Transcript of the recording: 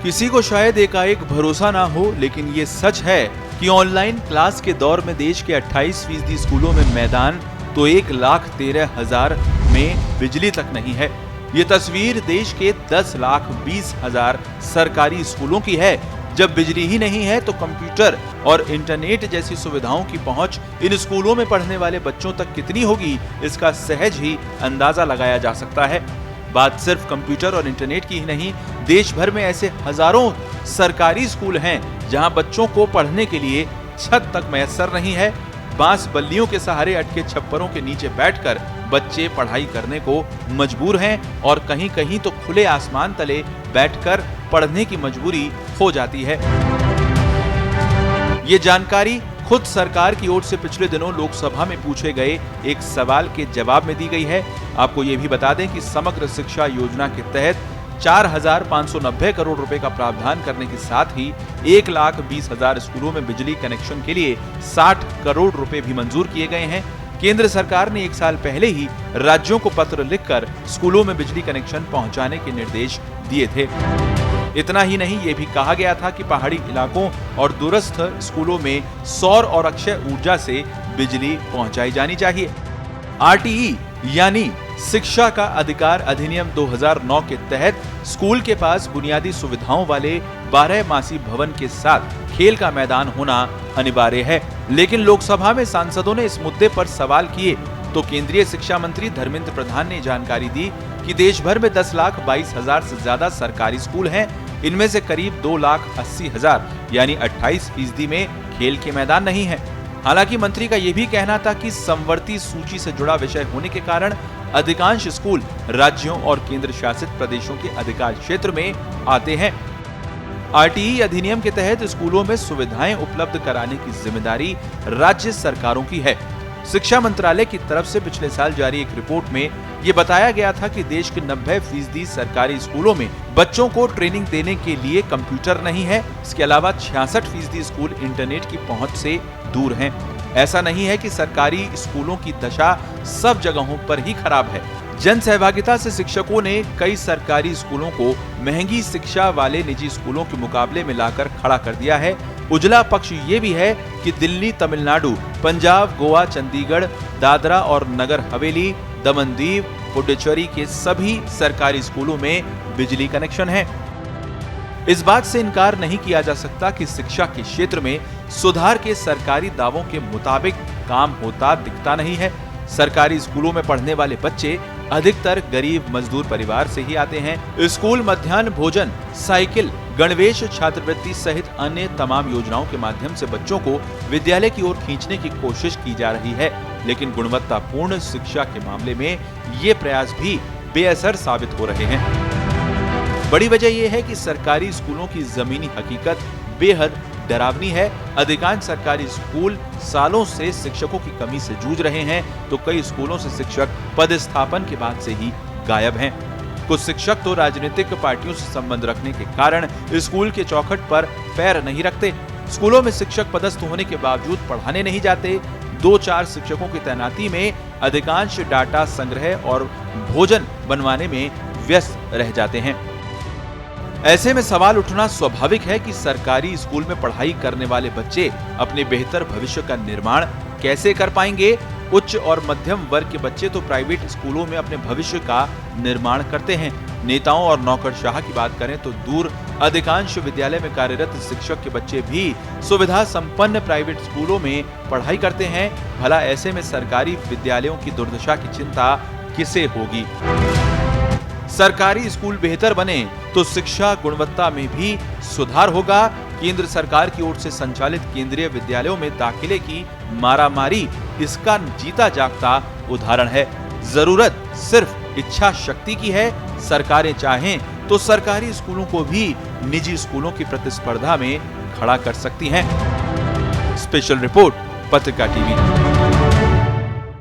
किसी को शायद एकाएक भरोसा ना हो, लेकिन ये सच है कि ऑनलाइन क्लास के दौर में देश के 28% स्कूलों में मैदान तो 1,13,000 में बिजली तक नहीं है। ये तस्वीर देश के 10,20,000 सरकारी स्कूलों की है। जब बिजली ही नहीं है तो कंप्यूटर और इंटरनेट जैसी सुविधाओं की पहुंच इन स्कूलों में पढ़ने वाले बच्चों तक कितनी होगी, इसका सहज ही अंदाजा लगाया जा सकता है। बात सिर्फ कंप्यूटर और इंटरनेट की ही नहीं, देश भर में ऐसे हजारों सरकारी स्कूल हैं जहां बच्चों को पढ़ने के लिए छत तक मैसर नहीं है। बांस बल्लियों के सहारे अटके छप्परों के नीचे बैठकर बच्चे पढ़ाई करने को मजबूर हैं और कहीं कहीं तो खुले आसमान तले बैठकर पढ़ने की मजबूरी हो जाती है। ये जानकारी खुद सरकार की ओर से पिछले दिनों लोकसभा में पूछे गए एक सवाल के जवाब में दी गई है। आपको ये भी बता दें कि समग्र शिक्षा योजना के तहत 4,590 करोड़ रुपए का प्रावधान करने के साथ ही 1,20,000 स्कूलों में बिजली कनेक्शन के लिए 60 करोड़ रुपए भी मंजूर किए गए हैं। केंद्र सरकार ने 1 साल पहले ही राज्यों को पत्र लिखकर स्कूलों में बिजली कनेक्शन पहुंचाने के निर्देश दिए थे। इतना ही नहीं, ये भी कहा गया था कि पहाड़ी इलाकों और दूरस्थ स्कूलों में सौर और अक्षय ऊर्जा से बिजली पहुंचाई जानी चाहिए। RTE यानी शिक्षा का अधिकार अधिनियम 2009 के तहत स्कूल के पास बुनियादी सुविधाओं वाले 12 भवन के साथ खेल का मैदान होना अनिवार्य है। लेकिन लोकसभा में सांसदों ने इस मुद्दे पर सवाल किए तो केंद्रीय शिक्षा मंत्री धर्मेंद्र प्रधान ने जानकारी दी कि देश भर में 10,22,000 से ज्यादा सरकारी स्कूल हैं। इनमें से करीब 2,80,000 यानी 28% में खेल के मैदान नहीं है। हालांकि मंत्री का यह भी कहना था कि समवर्ती सूची से जुड़ा विषय होने के कारण अधिकांश स्कूल राज्यों और केंद्र शासित प्रदेशों के अधिकार क्षेत्र में आते हैं। RTE अधिनियम के तहत स्कूलों में सुविधाएं उपलब्ध कराने की जिम्मेदारी राज्य सरकारों की है। शिक्षा मंत्रालय की तरफ से पिछले साल जारी एक रिपोर्ट में ये बताया गया था कि देश के 90% सरकारी स्कूलों में बच्चों को ट्रेनिंग देने के लिए कंप्यूटर नहीं है। इसके अलावा 66% स्कूल इंटरनेट की पहुंच से दूर हैं। ऐसा नहीं है कि सरकारी स्कूलों की दशा सब जगहों पर ही खराब है। जन सहभागिता से शिक्षकों ने कई सरकारी स्कूलों को महंगी शिक्षा वाले निजी स्कूलों के मुकाबले में लाकर खड़ा कर दिया है। उजला पक्ष ये भी है कि दिल्ली, तमिलनाडु, पंजाब, गोवा, चंडीगढ़, दादरा और नगर हवेली, दमन-दीव, पुडुचेरी के सभी सरकारी स्कूलों में बिजली कनेक्शन है। इस बात से इनकार नहीं किया जा सकता कि शिक्षा के क्षेत्र में सुधार के सरकारी दावों के मुताबिक काम होता दिखता नहीं है। सरकारी स्कूलों में पढ़ने वाले बच्चे अधिकतर गरीब मजदूर परिवार से ही आते हैं। स्कूल मध्याह्न भोजन, साइकिल, गणवेश, छात्रवृत्ति सहित अन्य तमाम योजनाओं के माध्यम से बच्चों को विद्यालय की ओर खींचने की कोशिश की जा रही है। लेकिन गुणवत्तापूर्ण शिक्षा के मामले में ये प्रयास भी बेअसर साबित हो रहे हैं। बड़ी वजह यह है कि सरकारी स्कूलों की जमीनी हकीकत बेहद डरावनी है। अधिकांश सरकारी स्कूल सालों से शिक्षकों की कमी से जूझ रहे हैं, तो कई स्कूलों से शिक्षक पदस्थापन के बाद से ही गायब हैं। कुछ शिक्षक तो राजनीतिक पार्टियों से संबंध रखने के कारण स्कूल के चौखट पर पैर नहीं रखते। स्कूलों में शिक्षक पदस्थ होने के बावजूद पढ़ाने नहीं जाते। 2-4 शिक्षकों की तैनाती में अधिकांश डाटा संग्रह और भोजन बनवाने में व्यस्त रह जाते हैं। ऐसे में सवाल उठना स्वाभाविक है कि सरकारी स्कूल में पढ़ाई करने वाले बच्चे अपने बेहतर भविष्य का निर्माण कैसे कर पाएंगे। उच्च और मध्यम वर्ग के बच्चे तो प्राइवेट स्कूलों में अपने भविष्य का निर्माण करते हैं। नेताओं और नौकरशाह की बात करें तो दूर अधिकांश विद्यालय में कार्यरत शिक्षक के बच्चे भी सुविधा संपन्न प्राइवेट स्कूलों में पढ़ाई करते हैं। भला ऐसे में सरकारी विद्यालयों की दुर्दशा की चिंता किसे होगी। सरकारी स्कूल बेहतर बने तो शिक्षा गुणवत्ता में भी सुधार होगा। केंद्र सरकार की ओर से संचालित केंद्रीय विद्यालयों में दाखिले की मारामारी इसका जीता जागता उदाहरण है। जरूरत सिर्फ इच्छा शक्ति की है। सरकारें चाहें तो सरकारी स्कूलों को भी निजी स्कूलों की प्रतिस्पर्धा में खड़ा कर सकती हैं। स्पेशल रिपोर्ट, पत्रिका टीवी।